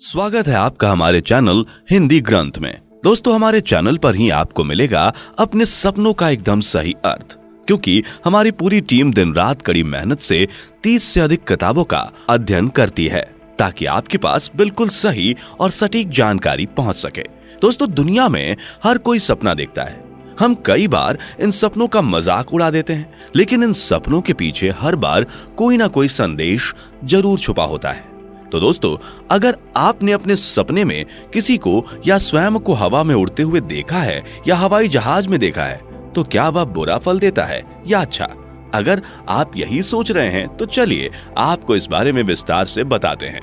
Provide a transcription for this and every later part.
स्वागत है आपका हमारे चैनल हिंदी ग्रंथ में। दोस्तों, हमारे चैनल पर ही आपको मिलेगा अपने सपनों का एकदम सही अर्थ, क्योंकि हमारी पूरी टीम दिन रात कड़ी मेहनत से 30 से अधिक किताबों का अध्ययन करती है ताकि आपके पास बिल्कुल सही और सटीक जानकारी पहुंच सके। दोस्तों, दुनिया में हर कोई सपना देखता है। हम कई बार इन सपनों का मजाक उड़ा देते हैं, लेकिन इन सपनों के पीछे हर बार कोई ना कोई संदेश जरूर छुपा होता है। तो दोस्तों, अगर आपने अपने सपने में किसी को या स्वयं को हवा में उड़ते हुए देखा है या हवाई जहाज में देखा है, तो क्या वह बुरा फल देता है या अच्छा? अगर आप यही सोच रहे हैं तो चलिए आपको इस बारे में विस्तार से बताते हैं।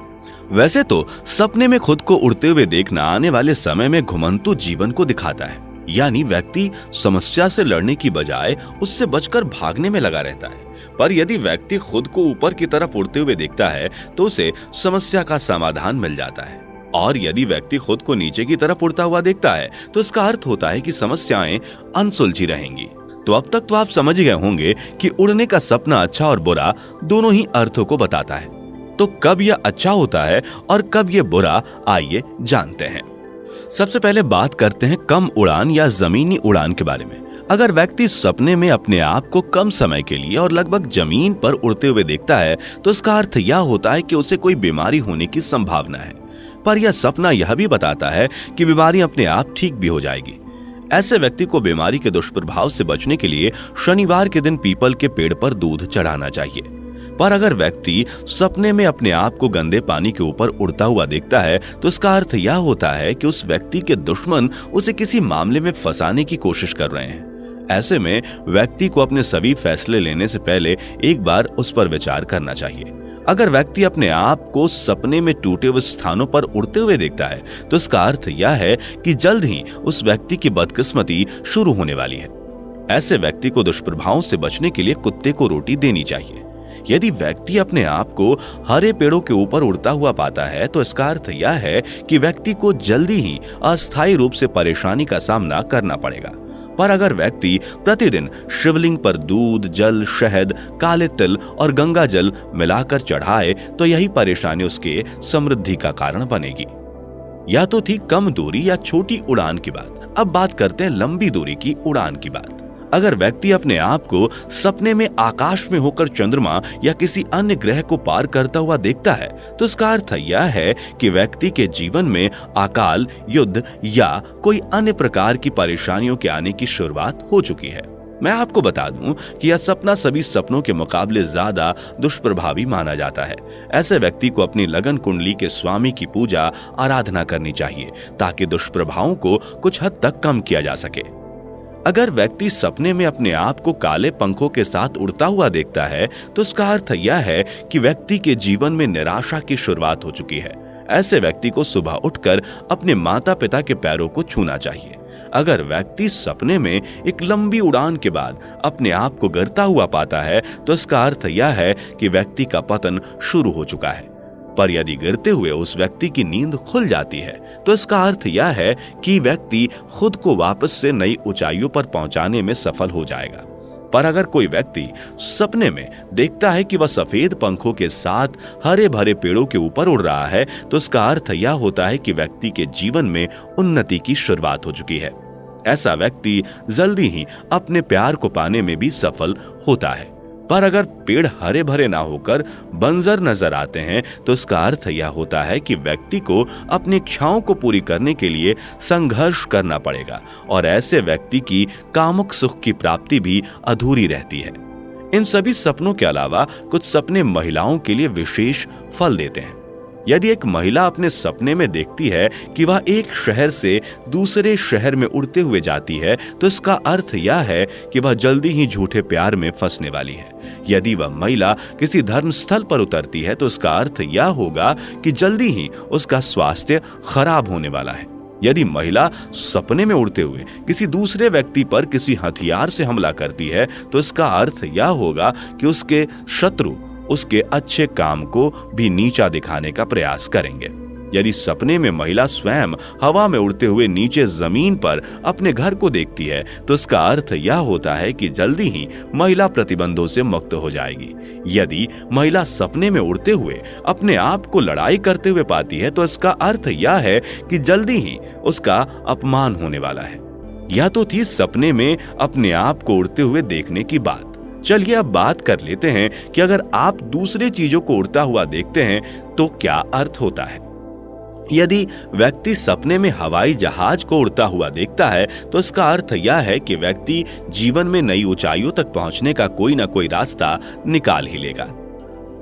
वैसे तो सपने में खुद को उड़ते हुए देखना आने वाले समय में घुमंतु जीवन को दिखाता है, यानी व्यक्ति समस्या से लड़ने की बजाय उससे बचकर भागने में लगा रहता है। पर यदि व्यक्ति खुद को ऊपर की तरफ उड़ते हुए देखता है तो उसे समस्या का समाधान मिल जाता है, और यदि व्यक्ति खुद को नीचे की तरफ उड़ता हुआ देखता है तो इसका अर्थ होता है कि समस्याएं अनसुलझी रहेंगी। तो अब तक तो आप समझ गए होंगे कि उड़ने का सपना अच्छा और बुरा दोनों ही अर्थों को बताता है। तो कब यह अच्छा होता है और कब यह बुरा, आइए जानते हैं। सबसे पहले बात करते हैं कम उड़ान या जमीनी उड़ान के बारे में। अगर व्यक्ति सपने में अपने आप को कम समय के लिए और लगभग जमीन पर उड़ते हुए देखता है तो इसका अर्थ यह होता है कि उसे कोई बीमारी होने की संभावना है। पर यह सपना यह भी बताता है कि बीमारी अपने आप ठीक भी हो जाएगी। ऐसे व्यक्ति को बीमारी के दुष्प्रभाव से बचने के लिए शनिवार के दिन पीपल के पेड़ पर दूध चढ़ाना चाहिए। पर अगर व्यक्ति सपने में अपने आप को गंदे पानी के ऊपर उड़ता हुआ देखता है तो इसका अर्थ यह होता है कि उस व्यक्ति के दुश्मन उसे किसी मामले में फंसाने की कोशिश कर रहे हैं। ऐसे में व्यक्ति को अपने सभी फैसले लेने से पहले एक बार उस पर विचार करना चाहिए। अगर व्यक्ति अपने आप को सपने में टूटे हुए स्थानों पर उड़ते हुए देखता है तो इसका अर्थ यह है कि जल्द ही उस व्यक्ति की बदकिस्मती शुरू होने वाली है। ऐसे व्यक्ति को दुष्प्रभावों से बचने के लिए कुत्ते को रोटी देनी चाहिए। यदि व्यक्ति अपने आप को हरे पेड़ों के ऊपर उड़ता हुआ पाता है तो इसका अर्थ यह है कि व्यक्ति को जल्दी ही अस्थायी रूप से परेशानी का सामना करना पड़ेगा। पर अगर व्यक्ति प्रतिदिन शिवलिंग पर दूध, जल, शहद, काले तिल और गंगा जल मिलाकर चढ़ाए तो यही परेशानी उसके समृद्धि का कारण बनेगी। यह तो थी कम दूरी या छोटी उड़ान की बात। अब बात करते हैं लंबी दूरी की उड़ान की बात। अगर व्यक्ति अपने आप को सपने में आकाश में होकर चंद्रमा या किसी अन्य ग्रह को पार करता हुआ देखता है तो इसका अर्थ यह है कि व्यक्ति के जीवन में अकाल, युद्ध या कोई अन्य प्रकार की परेशानियों के आने की शुरुआत हो चुकी है। मैं आपको बता दूं कि यह सपना सभी सपनों के मुकाबले ज्यादा दुष्प्रभावी माना जाता है। ऐसे व्यक्ति को अपनी लगन कुंडली के स्वामी की पूजा आराधना करनी चाहिए ताकि दुष्प्रभावों को कुछ हद तक कम किया जा सके। अगर व्यक्ति सपने में अपने आप को काले पंखों के साथ उड़ता हुआ देखता है तो इसका अर्थ यह है कि व्यक्ति के जीवन में निराशा की शुरुआत हो चुकी है। ऐसे व्यक्ति को सुबह उठकर अपने माता पिता के पैरों को छूना चाहिए। अगर व्यक्ति सपने में एक लंबी उड़ान के बाद अपने आप को गिरता हुआ पाता है तो इसका अर्थ यह है कि व्यक्ति का पतन शुरू हो चुका है। पर यदि गिरते हुए उस व्यक्ति की नींद खुल जाती है तो इसका अर्थ यह है कि व्यक्ति खुद को वापस से नई ऊंचाइयों पर पहुंचाने में सफल हो जाएगा। पर अगर कोई व्यक्ति सपने में देखता है कि वह सफेद पंखों के साथ हरे भरे पेड़ों के ऊपर उड़ रहा है तो इसका अर्थ यह होता है कि व्यक्ति के जीवन में उन्नति की शुरुआत हो चुकी है। ऐसा व्यक्ति जल्दी ही अपने प्यार को पाने में भी सफल होता है। पर अगर पेड़ हरे भरे ना होकर बंजर नजर आते हैं तो इसका अर्थ यह होता है कि व्यक्ति को अपनी इच्छाओं को पूरी करने के लिए संघर्ष करना पड़ेगा, और ऐसे व्यक्ति की कामुक सुख की प्राप्ति भी अधूरी रहती है। इन सभी सपनों के अलावा कुछ सपने महिलाओं के लिए विशेष फल देते हैं। यदि एक महिला अपने सपने में देखती है कि वह एक शहर से दूसरे शहर में उड़ते हुए जाती है तो इसका अर्थ यह है कि वह जल्दी ही झूठे प्यार में फंसने वाली है। यदि वह महिला किसी धर्म स्थल पर उतरती है तो इसका अर्थ यह होगा कि जल्दी ही उसका स्वास्थ्य खराब होने वाला है। यदि महिला सपने में उड़ते हुए किसी दूसरे व्यक्ति पर किसी हथियार से हमला करती है तो इसका अर्थ यह होगा कि उसके शत्रु उसके अच्छे काम को भी नीचा दिखाने का प्रयास करेंगे। यदि सपने में महिला स्वयं हवा में उड़ते हुए नीचे जमीन पर अपने घर को देखती है तो इसका अर्थ यह होता है कि जल्दी ही महिला प्रतिबंधों से मुक्त हो जाएगी। यदि महिला सपने में उड़ते हुए अपने आप को लड़ाई करते हुए पाती है तो इसका अर्थ यह है कि जल्दी ही उसका अपमान होने वाला है। यह तो थी सपने में अपने आप को उड़ते हुए देखने की बात। चलिए अब बात कर लेते हैं कि अगर आप दूसरे चीजों को उड़ता हुआ देखते हैं तो क्या अर्थ होता है। यदि व्यक्ति सपने में हवाई जहाज को उड़ता हुआ देखता है तो इसका अर्थ यह है कि व्यक्ति जीवन में नई ऊंचाइयों तक पहुंचने का कोई ना कोई रास्ता निकाल ही लेगा।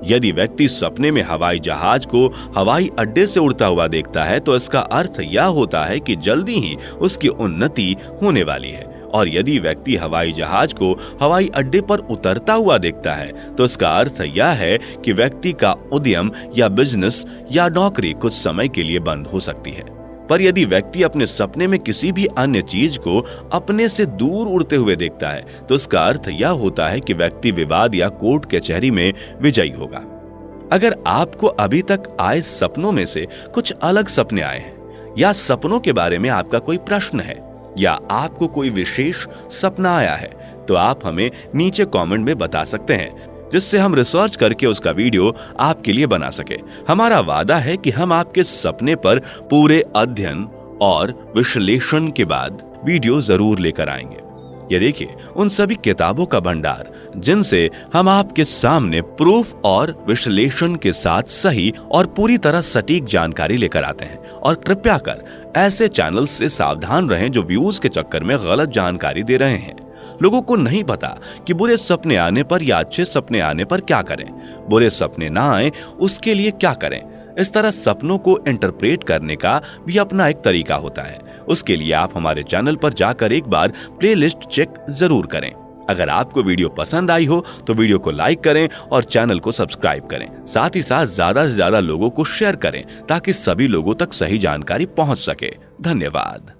यदि व्यक्ति सपने में हवाई जहाज को हवाई अड्डे से उड़ता हुआ देखता है तो इसका अर्थ यह होता है कि जल्दी ही उसकी उन्नति होने वाली है। और यदि व्यक्ति हवाई जहाज को हवाई अड्डे पर उतरता हुआ देखता है तो इसका अर्थ यह है कि व्यक्ति का उद्यम या बिजनेस या नौकरी कुछ समय के लिए बंद हो सकती है। पर यदि व्यक्ति अपने सपने में किसी भी अन्य चीज को अपने से दूर उड़ते हुए देखता है तो इसका अर्थ यह होता है कि व्यक्ति विवाद या कोर्ट कचहरी में विजयी होगा। अगर आपको अभी तक आए सपनों में से कुछ अलग सपने आए हैं या सपनों के बारे में आपका कोई प्रश्न है या आपको कोई विशेष सपना आया है तो आप हमें नीचे कमेंट में बता सकते हैं, जिससे हम रिसर्च करके उसका वीडियो आपके लिए बना सके। हमारा वादा है कि हम आपके सपने पर पूरे अध्ययन और विश्लेषण के बाद वीडियो जरूर लेकर आएंगे। ये देखिए उन सभी किताबों का भंडार जिनसे हम आपके सामने प्रूफ और विश्लेषण के साथ सही और पूरी तरह सटीक जानकारी लेकर आते हैं। और कृपया कर ऐसे चैनल से सावधान रहें जो व्यूज के चक्कर में गलत जानकारी दे रहे हैं। लोगों को नहीं पता कि बुरे सपने आने पर या अच्छे सपने आने पर क्या करें, बुरे सपने ना आए उसके लिए क्या करें। इस तरह सपनों को इंटरप्रेट करने का भी अपना एक तरीका होता है। उसके लिए आप हमारे चैनल पर जाकर एक बार प्लेलिस्ट चेक जरूर करें। अगर आपको वीडियो पसंद आई हो तो वीडियो को लाइक करें और चैनल को सब्सक्राइब करें। साथ ही साथ ज्यादा से ज्यादा लोगों को शेयर करें ताकि सभी लोगों तक सही जानकारी पहुंच सके। धन्यवाद।